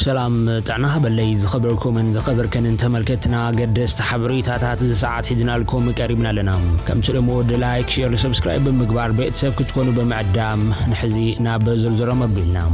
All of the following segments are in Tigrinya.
سلام تعنا باللي زخبركم من زخبركن انت ملكتنا قدست حبريتات ساعات حدنا لكم قريبنا لنا كم تلموا لايك شير سبسكرايب بمقبار بيت سبك تكونوا بمعدام نحزي ناب زرزره مبلنا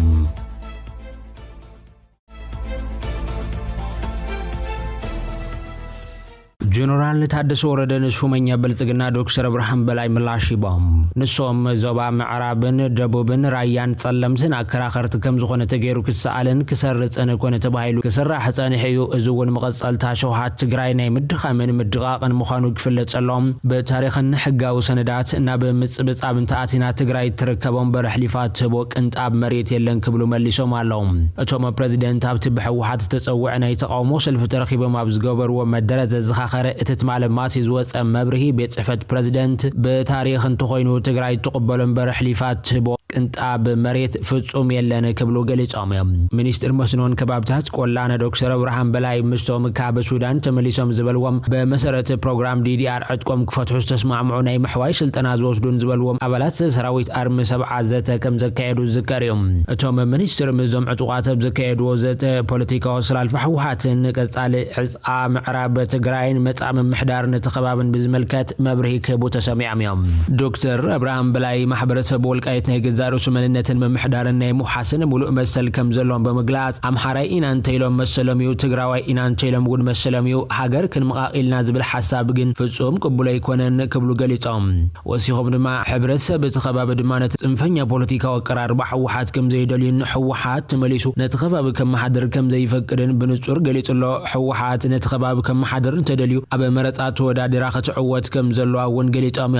جنرال تحدث وردن شومنيا بلتقنا دكتور ابراهيم بلاي ملاشي بام نسوم زوبا معرابن دبوبن رايان تصلمسن اكراخرت كم زخونه تغيرو كسالن كسرص انا كونه تبايلو كسرا حصان حيو ازون مقصلتا شوحات تግራይ ናይ ምድኻመን ምድቃቅን مخانو ክፍለጸሎም በታሪኽን ሕጋው ሰነዳት እና በምጽብጻብን ተአቲና ትግራይ ትርከቦም በረሕሊፋት ቦ ቅንጣብ መሬት የለን ክብሉ መልሶም አለው እቶም ፕሬዝዳንት ኣብቲ በህወሓት ተጸውዕ ናይ ተቃውሞ ሰልፍ ተረኺቦም ኣብ ዝገበርዎ መደረዘ ዝኻኸረ اتتمعلمات يزوص مبرهي بيت صحفة بريزيدنت بتاريخ انتخوينو تግራይ تقبلن برحليفات بو ቅንጣብ መሬት ፍጹም የለን ክብሉ ገለጻም ሚኒስትር መስኖን ከባብታት ቆላና ዶክተር አብርሃም በላይ ምስቶም ካብ ሱዳን ተመሊሶም ዝበልዎም በመሰረተ ፕሮግራም ዲዲአር አጥቆም ክፈትሑ ተስማዕምዑ ናይ መሕዋይ ስልጠና ዝወስዱን ዝበልዎም አባላት ሰራዊት አርሚ 7 ዘተ ከም ዘካየዱ ዝከሪዮም እቶም ሚኒስትር ምዞም ዕጡቃት ዘካየዱ ዘተ ፖለቲካው ስላልፈ ህወሓትን ቀጻሊ ዕጻ ምዕራብ ትግራይን መጻም ምሕዳርን ተኸባብን ብዝመልከት መብርሂ ከቡ ተሰሚዓም ዶክተር አብርሃም በላይ ማህበረሰብ ወልቃይት ናይ ዛሩስ መንነትን መምሕዳርን ናይ ሙሐስን ሙሉእ መሰል ከም ዘሎም በመግላጽ አምሐራይ ኢናንተይሎም መሰለሚው ትግራዋይ ኢናንተይሎም ጉድ መሰለሚው ሀገር ክንመቃቂልና ዝብል ሐሳብ ግን ፍጹም ቅቡል አይኮነን ክብሉ ገሊጾም ወሲኹም ድማ ሕብረተሰብ ተኸባብ ድማ ነጽንፈኛ ፖለቲካው አቀራርባ ህወሓት ከም ዘይደልዩን ህወሓት ተመሊሱ ነተኸባብ ከም ማሕደር ከም ዘይፈቅድን ብንጹር ገሊጽሎ ህወሓት ነተኸባብ ከም ማሕደር ተደልዩ አበ መረጻት ተወዳድራ ከተዕወት ከም ዘሎውን ገሊጾም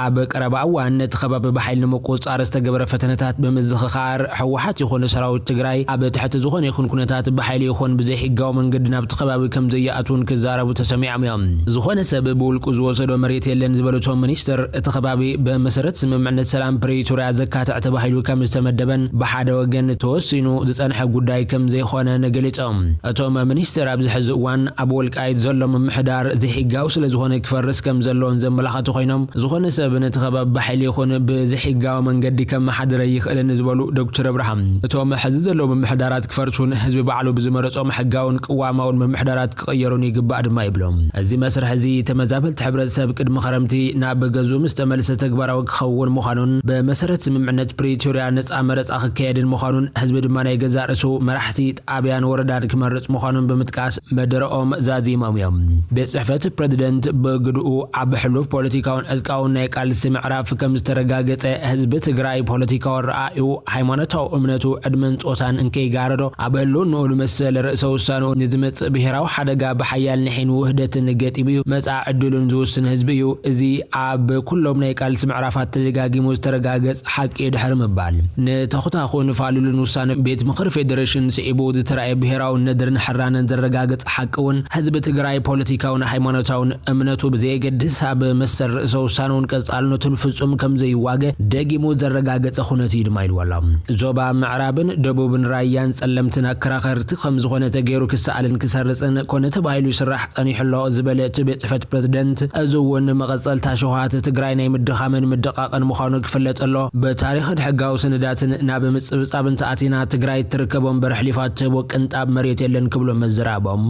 አበ ቀረባ ዋን ነተኸባብ በኃይል መቆጻር ዝተገበረ فتنات بمزخخار حوحات يخون سراوت تግራይ ኣብ ትሕቲ ዝኾነ ይኹን ኩነታት በኃይል ይኹን ብዘይ ሕጋው መንገድ ናብ ተኸባቢ ከም ዘያአቱን ክዛረቡ ተሰሚዓም ዝኾነ ሰበብ ውልቁ ዝወሰዶ መሬት የለን ዝበለቶም ሚኒስትር ተኸባቢ በመሰረት ስምምዕነት ሰላም ፕሪቶሪያ ዘካትዕ ተባሂሉ ከም ዝተመደበን በሓደ ወገን ተወሲኑ ዝጸንሐ ጉዳይ ከም ዘይኾነ ነገሊጾም እቶም ሚኒስትር ኣብ ዝሕዚ እዋን ኣብ ወልቃይት ዘሎ ምምሕዳር ዘይሕጋው ስለ ዝኾነ ክፈርስ ከም ዘሎን ዘመላኽቱ ኮይኖም ዝኾነ ሰብ ነተኸባቢ በኃይል ይኹን ብዘይ ሕጋው መንገዲ ከም حدر يخلن زبالو دكتور ابراهيم اتوم حزز زلو بمحدارات كفرشون حزب بعلو بزمرصوم حقاون قواماون بمحدارات كقيرون يغبا دما يبلوم ازي مسرح زي تمزابلت حبرتسب قدم خرمتي ناب غزو مستملس تغبراو كخون مخانون بمسرت سممعنت بريتوريا نصا مرص اخكيدن مخانون حزب دما ناي غزا رسو مرحتي طابيان وردان كمرص مخانون بمتقاس مدرኦም زازي ماميام بصحفه بريزيدنت بغدو اب حلوف بوليتيكاون ازقاون ناي قال سمعراف كم استرغاغص حزب تግራይ ፖለቲካው ራእዩ ሃይማኖታው እምነቱ ዕድመን ጾታን እንከይ ጋረዶ አበሉ ኖሉ መሰለ ርዕሰ ውሳኔ ንዝመጽ ብሔራዊ ሓደጋ በሐያል ንሒን ውህደትን ገጢብዩ መጻ ዕድሉን ዝውስን ህዝብዩ እዚ ኣብ ኩሎም ናይ ቃል ምዕራፋት ተደጋጊሙ ዝተረጋገጽ ሓቂ ድሕር ምባል ነተኸታኹን ፋሉልን ውሳኔ ቤት ምክር ፌደሬሽን ሲኢቡ ዝተራየ ብሔራዊ ነድርን ሕራንን ዘረጋገጽ ሓቂውን ህዝብ ትግራይ ፖለቲካውን ሃይማኖታውን እምነቱ ብዘይገድስ ኣብ መሰል ርዕሰ ውሳኔውን ቀጻልነቱን ፍጹም ከም ዘይዋገ ደጊሙ ዘረጋገጽ خونتي دمايل ولا زوبا معرابن دبوبن رايان صلمتنا كراخرت خم زخونه تغيرو كسالن كسرصن كونه تبايلو يسرح طني حلو زبلت بيت صحفه بريزيدنت ازون مقصل تاشوحات تግራይ ናይ ምድኻመን ምድቃቅን مخانو ክፍለጸሎ በታሪኽ ሕጋው ሰነዳትን እና በምጽብጻብን ተአቲና ትግራይ ትርከቦም በረሕሊፋት ቦ ቅንጣብ መሬት የለን ክብሎ መዝራቦም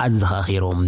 አዝኻኺሮም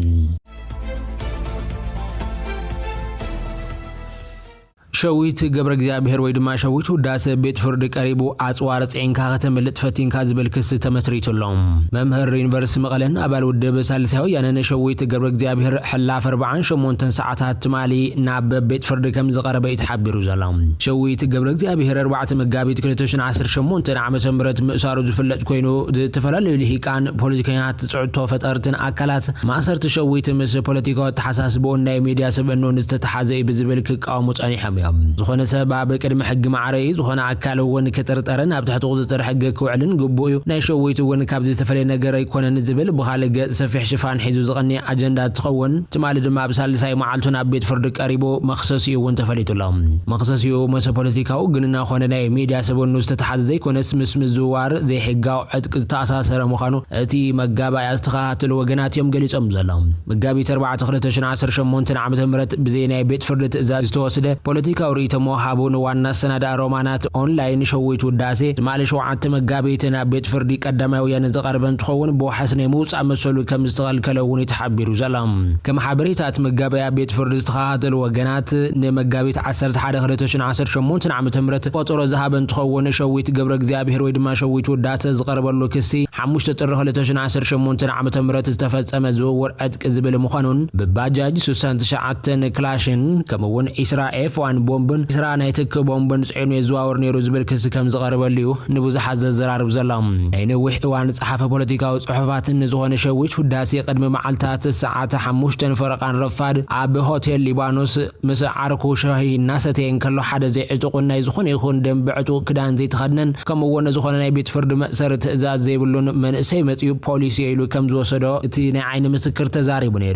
شويت قبر እግዚአብሔር ወይ ድማ ሸዊቱ ዳሰ ቤት ፍርድ ቀሪቡ አጽዋር ጽንካ ከተመለጥ ፈቲንካ ዝብል ክስ ተመስሪቶሎም መምህር ዩኒቨርሲቲ መቀለን አባል ወደበ ሳልሳው ያነነ ሸዊት قبر እግዚአብሔር ሕላፍ 48 ሰዓታት ማሊ ናብ ቤት ፍርድ ከም ዝቀረበ ይተሓቢሩ ዘሎም ሸዊት قبر እግዚአብሔር 4 መጋቢት 2018 ዓመተ ምህረት ምእሳሩ ዝፍለጥ ኮይኑ ዝተፈላልዩ ልሂቃን ፖለቲከኛት ጽዕቶ ፈጠርትን አካላት ማሰርት ሸዊት ምስ ፖለቲካው ተሐሳስቦ ናይ ሚዲያ ሰበኖ ንስተተሓዘ ብዝብል ክቃወሙ ጸኒሖም ዝኾነ ሰባብ ቅድመ ሕግ ማዕረይ ዝኾነ አካል ወን ከተርጠረን ኣብ ትሕቲ ቁጥጥር ሕግ ክውዕልን ግቡኡ ናይ ሸዊት ወን ካብ ዝተፈለየ ነገር ኣይኮነን ዝብል ብኻልገ ሰፊሕ ሽፋን ሒዙ ዝቐኒ አጀንዳ ትኸውን ትማሊ ድማ ኣብ ሳልሳይ መዓልቱን ኣብ ቤት ፍርድ ቀሪቡ መኽሰሲኡ ወን ተፈሊጡሎም መኽሰሲኡ መሰ ፖለቲካው ግንና ኾነ ናይ ሚዲያ ሰበኑ ዝተተሓዘ ዘይኮነስ ምስ ምዝዋር ዘይሕጋው ዕጥቂ ተኣሳሰረ ምዃኑ እቲ መጋባይ ኣስተኻታተሉ ወገናት እዮም ገሊጾም ዘሎም መጋቢት 4 2018 ዓመተ ምህረት ብዘይ ናይ ቤት ፍርድ ትእዛዝ ዝተወሰደ ፖለቲካ ክልካውሪ ተሞሃቡን ዋና ሰናዳ ሮማናት ኦንላይን ሸዊት ውዳሴ ማለ 7 መጋቢትና ቤት ፍርዲ ቀዳማውያን ዘቀርበን ተኸውን በሐስነ ሙጻ መሰሉ ከም ዝተኸልከለውን ይተሓቢሩ ዘላም ከም ሓበሬታት መጋቢያ ቤት ፍርዲ ዝተኻተሉ ወገናት ንመጋቢት 11 2018 ዓመተ ምህረት ቆጠሮ ዝሃበን ተኸውን ሸዊት ገብረ እግዚአብሔር ወይ ድማ ሸዊት ውዳሴ ዝቀርበሉ ክሲ 5 ጥር 2018 ዓመተ ምህረት ዝተፈጸመ ዝውውር ዕጥቂ ዝብል ምዃኑን በባጃጅ 69 ክላሽን ከምውን ኢስራኤል ዋን ቦምብን ኢስራኤል ትክ ቦምብን ጽዕኑ የዝዋወር ነይሩ ዝብል ክስ ከም ዝቀርበልዩ ንብዙሓት ዘዘራርብ ዘላም አይነ ውሕዋን ጸሓፈ ፖለቲካዊ ጽሑፋትን ዝኾነ ሸዊት ውዳሴ ቅድሚ መዓልታት ሰዓት 5 ፈረቃን ረፋድ ኣብ ሆቴል ሊባኖስ ምስ ዓርኩ ሻሂ ናሰተን ከሎ ሓደ ዘይዕጥቁና ይዝኾነ ይኹን ደንብዕጡ ክዳን ዘይተኸድነን ከምውን ዝኾነ ናይ ቤት ፍርዲ መእሰር ትእዛዝ ዘይብሉን መንእሰይ መጽዩ ፖሊስ ይሉ ከም ዝወሰዶ እቲ ናይ ዓይኒ ምስክር ተዛሪቡ ነይሩ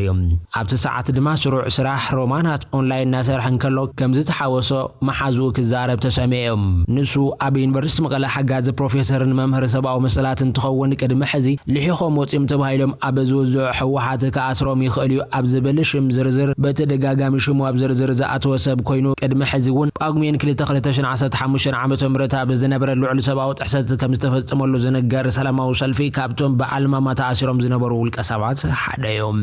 ኣብቲ ሰዓት ድማ ስሩዕ ስራሕ ሮማናት ኦንላይን ናሰርሐን ከሎ ከም ዝተሓወሶ መሓዙ ክዛረብ ተሰሚዑም ንሱ ኣብ ዩኒቨርሲቲ መቐለ ሓጋዝ ፕሮፌሰርን መምህር ሰብኣዊ መሰላትን ተኸውን ቅድሚ ሕዚ ልሒኾም ወፂም ተባሂሎም ኣብ ዝውዝዑ ሕወሓት ከኣስሮም ይኽእል እዩ ኣብ ዝብል ሽም ዝርዝር በተደጋጋሚ ሽሙ ኣብ ዝርዝር ዝኣተወ ሰብ ኮይኑ ቅድሚ ሕዚ እውን ጳጉሜን 2015 ዓመተ ምህረት ኣብ ዝነበረ ልዑል ሰብኣዊ ጥሕሰት ከም ዝተፈጸመሉ ዝነገር ሰላማዊ ሰልፊ ካብቶም በዓልማማ ተኣሲሮም ዝነበሩ ውልቀ ሰባት ሓደ እዮም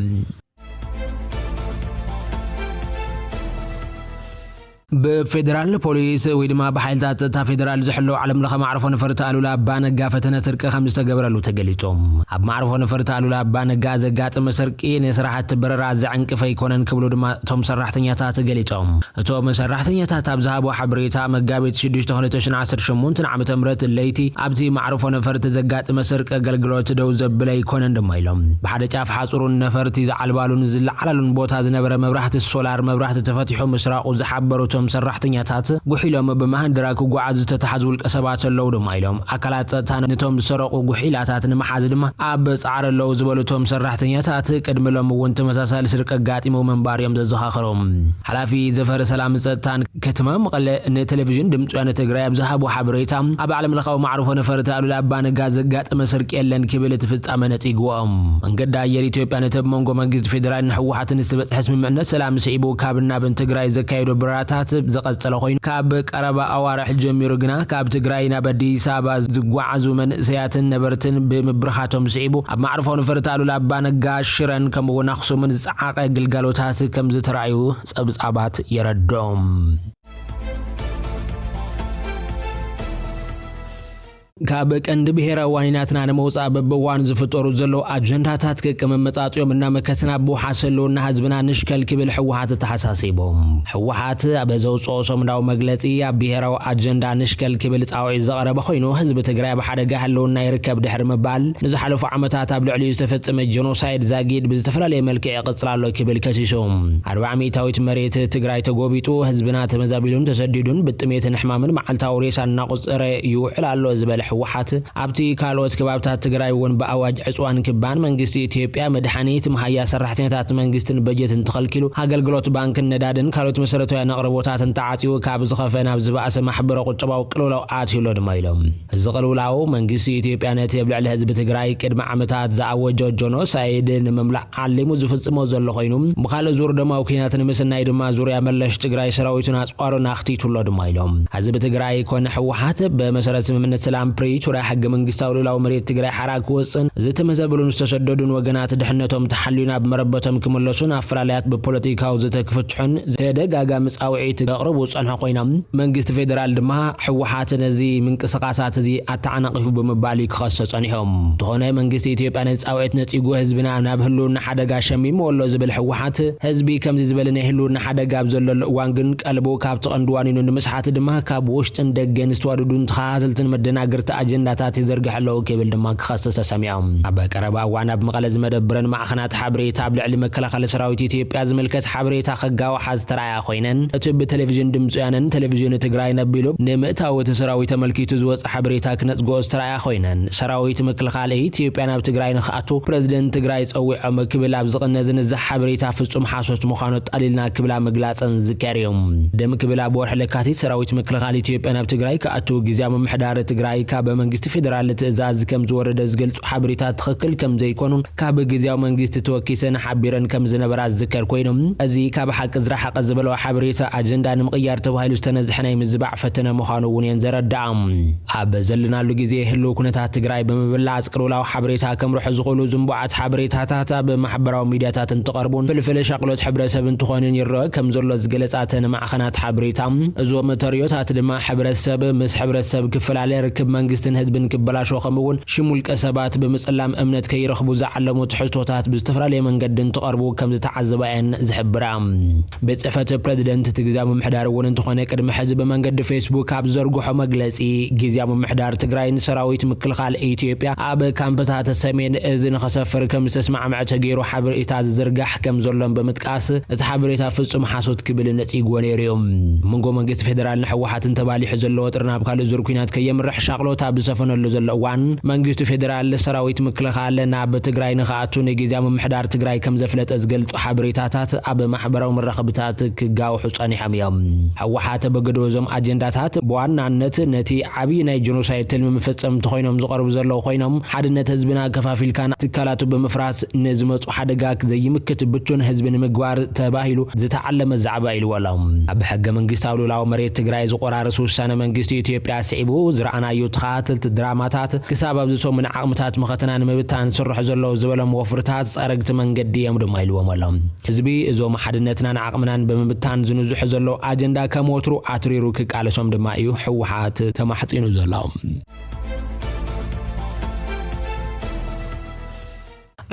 በፌደራል ፖሊስ ወይድማ በኃይልታት ታ ፌደራል ዝሕለው ዓለም ለኸ ማዕርፎ ነፈርት አሉላ አባነጋ ፈተነ ስርቂ ከም ዝተገበረሉ ተገሊጾም ኣብ ማዕርፎ ነፈርት አሉላ አባነጋ ዘጋጥመ ስርቂ ንስራሕቲ በረራ ዘዕንቅፈ ይኮነን ክብሉ ድማ ቶም ሰራሕተኛታት ገሊጾም እቶም ሰራሕተኛታት ኣብ ዝሃቦ ሓበሬታ መጋቢት 6 2018 ዓመተ ምህረት ለይቲ ኣብቲ ማዕርፎ ነፈርት ዘጋጥመ ስርቂ አገልግሎት ደው ዘብለ ይኮነን ድማ ኢሎም ብሓደ ጫፍ ሓጹሩን ነፈርቲ ዝዓልባሉን ዝለዓላሉን ቦታ ዝነበረ መብራህቲ ሶላር መብራህቲ ተፈቲሑ ምስራቁ ዝሓበሩ ሰራሕተኛታት ጉሒሎም በመሃንድራ ክጓዓዙ ተተሓዙ ውልቀ ሰባት ኣለው ድማ ኢሎም ኣካላት ጸጥታ ነቶም ዝሰረቁ ጉሒላታት ንመሓዝ ድማ ኣብ ጻዕር ኣለው ዝበሉቶም ሰራሕተኛታት ቅድሚሎም እውን ተመሳሳሊ ስርቂ ጋጢሞ መንባርዮም ዘዘኻኽሮም ሓላፊ ዘፈረ ሰላም ጸጥታን ከተማ መቐለ ንቴሌቪዥን ድምጽ ወያነ ትግራይ ኣብ ዝሃቦ ሓበሬታ ኣብ ዓለም ለኻዊ ማዕርፎ ነፈርቲ አሉላ አባነጋ ዘጋጥመ ስርቂ የለን ክብል ትፍጻመ ነጽይግዎም መንገዲ ኣየር ኢትዮጵያ ነተብ መንጎ መንግስቲ ፌደራል ንሕወሓትን ዝተበጽሐ ስምምዕነት ሰላም ስዒቡ ካብና ብን ትግራይ ዘካየዶ ብራታት ዘቀጸለ ኮይኑ ካብ ቀረባ ኣዋርሕ ጀሚሩ ግና ካብ ትግራይ ናብ አዲስ አበባ ዝጓዓዙ መንእሰያትን ነበርትን ብምብርኻቶም ስዒቡ ኣብ ማዕርፎ ነፈርቲ አሉላ አባነጋ ሽረን ከምውን ኣኽሱምን ዝፀዓቐ ግልጋሎታት ከም ዝተራእዩ ጸብጻባት የረዶም ካብ ቀንዲ ብሔራዊ ዋኒናትና ንመውፃእ በብዋን ዝፍጠሩ ዘለው ኣጀንዳታት ከመመጻጽዮም እና መከስና ብሓሰሉና ህዝብና ንሽከል ክብል ሕወሓት ተሓሳሲቦም ሕወሓት ኣብ ዘውፅኦ ሰሙናዊ መግለጺ ኣብ ብሔራዊ ኣጀንዳ ንሽከል ክብል ጻውዒ ዘቐረበ ኮይኑ ህዝቢ ትግራይ ብሓደጋ ህልውና ይርከብ ድሕሪ ምባል ንዝሓለፉ ዓመታት ኣብ ልዕሊ ዝተፈጸመ ጀኖሳይድ ዛጊድ ብዝተፈላለየ መልክዕ ይቕጽላሎ ክብል ከሲሶም 400 መሬት ትግራይ ተጎቢጡ ህዝብና ተመዛቢሉን ተሰዲዱን ብጥሜትን ሕማምን መዓልታዊ ሬሳ እናቆጸረ ይውዕል ኣሎ ዝበለ ሕወሓት ኣብቲ ካልኦት ከባብታት ትግራይ እውን በአዋጅ ዕጽዋን ክባን መንግስቲ ኢትዮጵያ መድሓኒት መሃያ ሰራሕተኛታት መንግስትን በጀትን ተኸልኪሉ አገልግሎት ባንክን ነዳድን ካልኦት መሰረታዊ ነቕርቦታትን ተዓጽዩ ካብ ዝኸፈ ናብ ዝባእሰ ማሕበረ ቁጠባዊ ቅልውላው ኣትይሎ ድማ ኢሎም እዚ ቅልውላው መንግስቲ ኢትዮጵያ ነቲ ኣብ ልዕሊ ህዝቢ ትግራይ ቅድሚ ዓመታት ዝኣወጀ ጀኖሳይድ ንምምላእ ዓሊሙ ዝፍጽሞ ዘሎ ኮይኑ ብኻልእ ዙር ድማ ኩናት ንምስናይ ድማ ዙርያ መለሽ ትግራይ ሰራዊቱን ኣጽዋሩን ኣኽቲቱሎ ድማ ኢሎም ህዝቢ ትግራይ ኮነ ሕወሓት በመሰረት ስምምነት ሰላም ፕሪቶሪያ ሕገ መንግስታዊ ልዕላዊ መሬት ትግራይ ሓራግ ክወጽን ዝተመዘበሉን ዝተሰደዱን ወገናት ድሕነቶም ተሓልዩና ብመረበቶም ክምለሱን ኣፈላልያት ብፖለቲካዊ ዝተክፍትሑን ተደጋጋሚ ጻውዒት ዘቕርቡ ጸንሖ ኮይኖም መንግስቲ ፌደራል ድማ ሕወሓት ነዚ ምንቅስቓሳት እዚ ኣተዓናቂፉ ብምባል ክኸሶ ጸኒሖም ዝኾነ መንግስቲ ኢትዮጵያ ነጻውዒት ነጺጉ ህዝብና ናብ ህልውና ሓደጋ ሸሚሙ ወሎ ዝብል ሕወሓት ህዝቢ ከምዚ ዝበለ ናይ ህልውና ሓደጋ ኣብ ዘለሉ እዋን ግን ቀልቡ ካብ ተቐንድዋኒኑ ንምስሓት ድማ ካብ ውሽጥን ደገን ዝተዋደዱን ተኸታተልትን መደናግርቲ አጀንዳታት ይዘርግሕለው ክብል ድማ ክኸሰሰ ሰሚዖም ኣብ ቀረባ እዋን ኣብ መቐለ ዝመደብረን ማዕኸናት ሓበሬታ ኣብ ልዕሊ መከላኸሊ ሰራዊት ኢትዮጵያ ዝምልከት ሓበሬታ ከጋውሓት ተራእያ ኮይነን እቲ ብቴሌቪዥን ድምፂ ወያነን ቴሌቪዥን ትግራይ ነቢሉ ንምእታዊ እቲ ሰራዊት ተመልኪቱ ዝወፅእ ሓበሬታ ክነጽጎ ተራእያ ኮይነን ሰራዊት መከላኸሊ ኢትዮጵያ ናብ ትግራይ ንኽኣቱ ፕሬዝደንት ትግራይ ጸዊዖም ክብል ኣብ ዝቕነዝን እዚ ሓበሬታ ፍጹም ሓሶት ምዃኑ ጣሊልና ክብላ ምግላጽን ዝከርዮም ደም ክብላ ብወርሒ ለካቲት ሰራዊት መከላኸሊ ኢትዮጵያ ናብ ትግራይ ክኣቱ ግዝያዊ ምምሕዳር ትግራይ ካብ መንግስቲ ፌደራል ትእዛዝ ከም ዝወረደ ዝገልጹ ሓበሬታት ትኽክል ከም ዘይኮኑ ካብ ግዚያዊ መንግስቲ ተወኪሰን ሓቢረን ከም ዝነበራ ዝዝከር ኮይኑ እዚ ካብ ሓቂ ዝረሓቐ ዝበለው ሓበሬታ ኣጀንዳ ንምቕያር ተባሂሉ ዝተነዝሐ ናይ ምዝባዕ ፈተነ ምዃኑ እውን የንዘረድኣ ኣብ ዘለናሉ ግዜ ህልው ኩነታት ትግራይ ብምብላዕ ቅልውላው ሓበሬታ ከምርሑ ዝኽእሉ ዝንቡዓት ሓበሬታታት ኣብ ማሕበራዊ ሚድያታት እንትቐርቡን ፍልፍል ሻቅሎት ሕብረተሰብ እንትኾኑን ይረአ ከም ዘሎ ዝገለጻተን ማዕኸናት ሓበሬታ እዞም ተርዮታት ድማ ሕብረተሰብ ምስ ሕብረተሰብ ክፈላለ ርክብ መንግስትን ህዝብን ክበላሾ ከምውን ሽሙልቀ ሰባት ብምጽላም እምነት ከይረኽቡ ዝዓለሙ ትሕዝቶታት ብዝተፈላለየ መንገዲ እንትቐርቡ ከም ዝተዓዘባየን ዝሕብራ ቤት ፕሬዝደንት ትግዛሙ ምሕዳር እውን እንትኾነ ቅድሚ ሕዚ በመንገዲ ፌስቡክ ካብ ዘርግሖ መግለጺ ግዚያሙ ምሕዳር ትግራይን ሰራዊት ምክልኻል ኢትዮጵያ ኣብ ካምፕታት ሰሜን እዚ ንኸሰፍር ከም ዝተስማዕምዐ ተገይሩ ሓበሬታ ዝዝርጋሕ ከም ዘሎን በመጥቃስ እቲ ሓበሬታ ፍጹም ሓሶት ክብል ነጺግዎ ነይሩ እዩ መንጎ መንግስቲ ፌደራል ንሕወሓትን ተባሊሑ ዘለዎ ጥርናብ ካልእ ዙር ኩናት ከየምርሕ ሻቅሎት ኣብ ዝሰፈነሉ ዘሎ እዋን መንግስቲ ፌደራል ሰራዊት ምክልኻል ናብ ትግራይ ንኽኣቱ ንግዚያሙ ምሕዳር ትግራይ ከም ዘፍለጠ ዝገልጹ ሓበሬታታት ኣብ ማሕበራዊ መራኸቢታት ክጋውሑ ጸኒሖም እዮም ሕወሓት በገዶዞም ኣጀንዳታት በዋናነት ነቲ ዓብይ ናይ ጄኖሳይድ ትልሚ ምፍጸም ተኾይኖም ዝቐርቡ ዘለዉ ኮይኖም ሓድነት ህዝብና ከፋፊልካን ትካላቱ ብምፍራስ ንዝመጹ ሓደጋ ዘይምክት ብቱን ህዝብን ምግባር ተባሂሉ ዝተዓለመ ዛዕባ ኢልወሎም ኣብ ሕገ መንግስታዊ ሉላዊ መሬት ትግራይ ዝቆራርስ ውሳነ መንግስቲ ኢትዮጵያ ስዒቡ ዝረኣናዩ ተኸታተልቲ ድራማታት ክሳብ ኣብ ዝሰሙን ዓቕምታት መኸተናን ምብታን ዝስርሑ ዘለዉ ዝበሎም ወፍርታት ጸረግቲ መንገዲ እዮም ድማ ኢልዎም ኣሎም ህዝቢ እዞም ሓድነትናን ዓቕምናን ብምብታን ዝንዙሑ ዘለዉ ኣጀንዳ ከም ወትሩ ኣትሪሩ ክቃለሶም ድማ እዩ ሕወሓት ተማሕፂኑ ዘሎ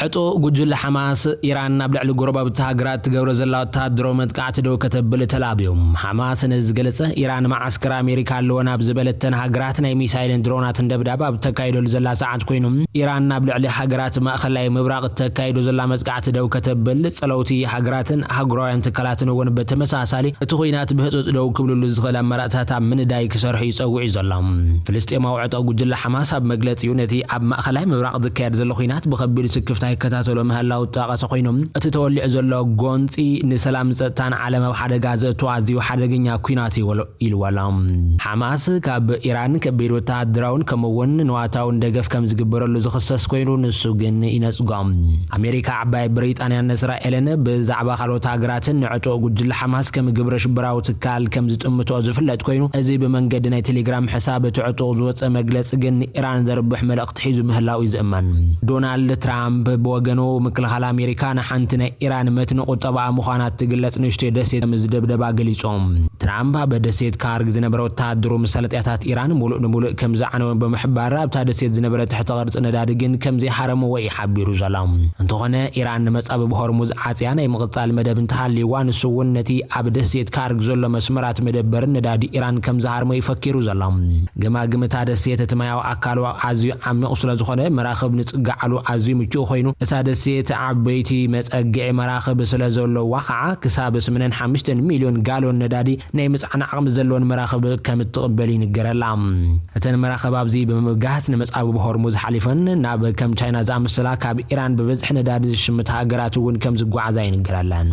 ዕጡ ጉጅለ ሓማስ ኢራን ናብ ልዕሊ ጎረባብቲ ሃገራት ትገብሮ ዘላ ወታደራዊ መጥቃዕቲ ደው ከተብል ተላብዩ ሓማስ ንዝገለጸ ኢራን ማዓስከር ኣሜሪካ ኣለዎ ናብ ዝበለተን ሃገራት ናይ ሚሳይልን ድሮናትን ደብዳብ ኣብ ተካይደሉ ዘላ ሰዓት ኮይኑ ኢራን ናብ ልዕሊ ሃገራት ማእኸላይ ምብራቕ ተካይዶ ዘላ መጥቃዕቲ ደው ከተብል ጸለውቲ ሃገራትን ሃገራውያን ትካላትን እውን በተመሳሳሊ እቲ ኩናት ብህፁፅ ደው ክብልሉ ዝኽእል ኣመራርታት ኣብ ምንዳይ ክሰርሑ ይጸውዑ ዘሎም ፍልስጤማዊ ዕጡ ጉጅለ ሓማስ ኣብ መግለጺኡ ነቲ ኣብ ማእኸላይ ምብራቕ ዝካየድ ዘሎ ኩናት ብኸቢድ ስክፍታ ይከታተሎ ምህላው ጣቀሰ ኮይኖም እቲ ተወሊዑ ዘሎ ጎንፂ ንሰላም ጸጥታን ዓለማዊ ሓደጋ ዘእትዋ ኣዝዩ ሓደገኛ ኩናት ኢልወሎም ሓማስ ካብ ኢራን ከቢድ ወታደራውን ከምውን ንዋታውን ደገፍ ከም ዝግበረሉ ዝኽሰስ ኮይኑ ንሱ ግን ይነጽጎም ኣሜሪካ ዓባይ ብሪጣንያን እስራኤልን ብዛዕባ ካልኦት ሃገራትን ንዕጡ ጉጅለ ሓማስ ከም ግብረ ሽብራዊ ትካል ከም ዝጥምቶ ዝፍለጥ ኮይኑ እዚ ብመንገዲ ናይ ቴሌግራም ሕሳብ እቲ ዕጡ ዝወፀ መግለጽ ግን ኢራን ዘርብሕ መልእኽቲ ሒዙ ምህላው ይዝእመን ዶናልድ ትራምፕ በወገኑ ምክልኻል ኣሜሪካ ንሓንቲ ናይ ኢራን መትነ ቁጠባ ምዃናት ትግለጽ ንሽቶ ደሴት ምዝደብደባ ገሊጾም ትራምፕ በደሴት ካርግ ዝነበረ ወታደሩ መሰለጥያታት ኢራን ሙሉእ ንሙሉእ ከም ዝዓነወን ብምሕባር ኣብታ ደሴት ዝነበረ ትሕተ ቅርጽ ነዳዲ ግን ከም ዘይሓረሙ ወይ ሓቢሩ ዘሎም እንተኾነ ኢራን ንመጻብ ብሆርሙዝ ዓጽያ ናይ ምቕጻል መደብ እንተሃልይዋ ንሱ እውን ነቲ ኣብ ደሴት ካርግ ዘሎ መስመራት መደበርን ነዳዲ ኢራን ከም ዝሃርሞ ይፈኪሩ ዘሎም ገማግምታ ደሴት እቲ ማያዊ ኣካሉ ኣዝዩ ዓሚቕ ስለ ዝኾነ መራኸብ ንጽጋዓሉ ኣዝዩ ምቹእ ኮይኑ እታ ደሴት ዓበይቲ መጸግዒ መራኸብ ስለ ዘለዋ ከዓ ክሳብ 85 ሚልዮን ጋሎን ነዳዲ ናይ ምጽዓን ዓቕሚ ዘለዎን መራኸብ ከም እትቕበል ይንገረላ እተን መራኸብ ኣብዚ ብምብጋት ንመጻብ ብሆርሙዝ ሓሊፈን ናብ ከም ቻይና ዝኣመሰላ ካብ ኢራን ብበዝሒ ነዳዲ ዝሽምት ሃገራት እውን ከም ዝጓዓዛ ይንገራላን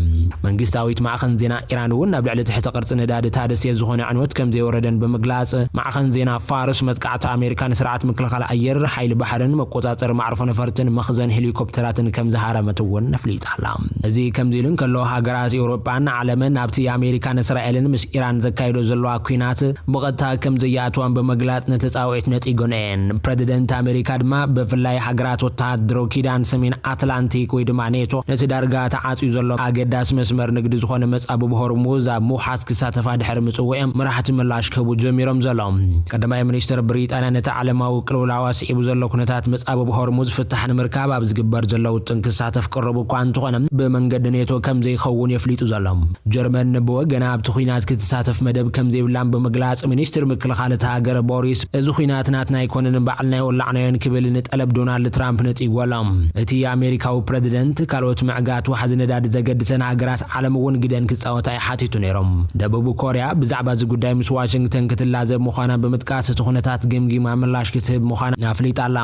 መንግስታዊት ማዕኸን ዜና ኢራን እውን ናብ ልዕሊ ትሕተ ቅርጽ ነዳዲ እታ ደሴት ዝኾነ ዕንወት ከም ዘይወረደን ብምግላጽ ማዕኸን ዜና ፋርስ መጥቃዕቲ ኣሜሪካ ንስርዓት ምክልኻል ኣየር ሓይሊ ባሕርን መቆጻጸሪ ማዕርፎ ነፈርትን መኽዘን ሄሊኮፕተራትን ከም ዝሃረመት እውን ነፍሊጣላ እዚ ከምዚ ኢሉን ከሎ ሃገራት ኤውሮጳን ዓለምን ኣብቲ ኣሜሪካን እስራኤልን ምስ ኢራን ዘካይዶ ዘለዋ ኩናት ብቐጥታ ከም ዘያእትዋን ብምግላጽ ነተጻውዒት ነጢጎን እየን ፕሬዝደንት ኣሜሪካ ድማ ብፍላይ ሃገራት ወታደራዊ ኪዳን ሰሜን ኣትላንቲክ ወይ ድማ ኔቶ ነቲ ዳርጋ ተዓጽዩ ዘሎ ኣገዳሲ መስመር ንግዲ ዝኾነ መጻብ ብሆርሙዝ ኣብ ምውሓስ ክሳተፋ ድሕሪ ምጽውዖም መራሕቲ ምላሽ ክህቡ ጀሚሮም ዘሎም ቀዳማይ ሚኒስትር ብሪጣንያ ነቲ ዓለማዊ ቅልውላው ስዒቡ ዘሎ ኩነታት መጻብ ብሆርሙዝ ፍታሕ ንምርካብ ኣብ ዝግበር ዘሎ ውጥን ክሳተፍ ቅርቡ እኳ እንተኾነ ብመንገዲ ኔቶ ከም ዘይኸውን የፍሊጡ ዘሎም ጀርመን ብወገና ኣብቲ ኩናት ክትሳተፍ መደብ ከም ዘይብላን ብምግላጽ ሚኒስትር ምክልኻል እታ ሃገር ቦሪስ እዚ ኩናት ናትና ኣይኮነን ባዕልና የወላዕናዮን ክብል ንጠለብ ዶናልድ ትራምፕ ነጺጎሎም እቲ ኣሜሪካዊ ፕሬዝደንት ካልኦት ምዕጋት ዋሕዚ ነዳዲ ዘገድሰን ሃገራት ዓለም እውን ግደን ክጻወታ ይሓቲቱ ነይሮም ደቡብ ኮርያ ብዛዕባ እዚ ጉዳይ ምስ ዋሽንግተን ክትላዘብ ምዃና ብምጥቃስ እቲ ኩነታት ግምጊማ ምላሽ ክትህብ ምዃና ኣፍሊጣላ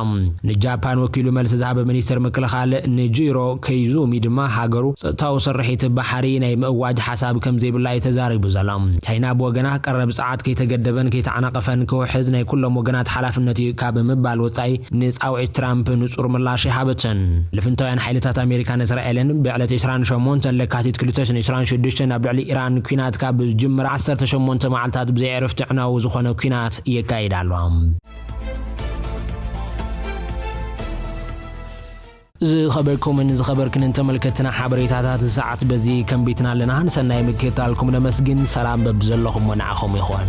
ንጃፓን ወኪሉ መልሲ ዝሃበ ሚኒስትር ምክልኻል ንጂሮ ከይዙሚ ድማ ሃገሩ ጸጥታው ስርሒት ባሕሪ ናይ ምእዋጅ ሓሳብ ከም ዘይብላ ተዛሪቡ ዘሎ ቻይና ብወገና ቀረብ ሰዓት ከይተገደበን ከይተዓናቀፈን ክውሕዝ ናይ ኩሎም ወገናት ሓላፍነት ካብ ምባል ወጻኢ ንጻውዒት ትራምፕ ንጹር ምላሽ ሃበተን ልፍንታውያን ሓይልታት ኣሜሪካን እስራኤልን ብዕለት 28 ለካቲት 2026 ናብ ልዕሊ ኢራን ኩናት ካብ ጅምር 18 መዓልታት ብዘይ ዕረፍቲ ዕናው ዝኾነ ኩናት ይካየዳሉ خبركم خبركن انتملكتنا حبريتات ساعات بزي كم بيتنا لنا هنسنا يمكتالكم نمسجن سلام ببزلكم ونعكم يخوان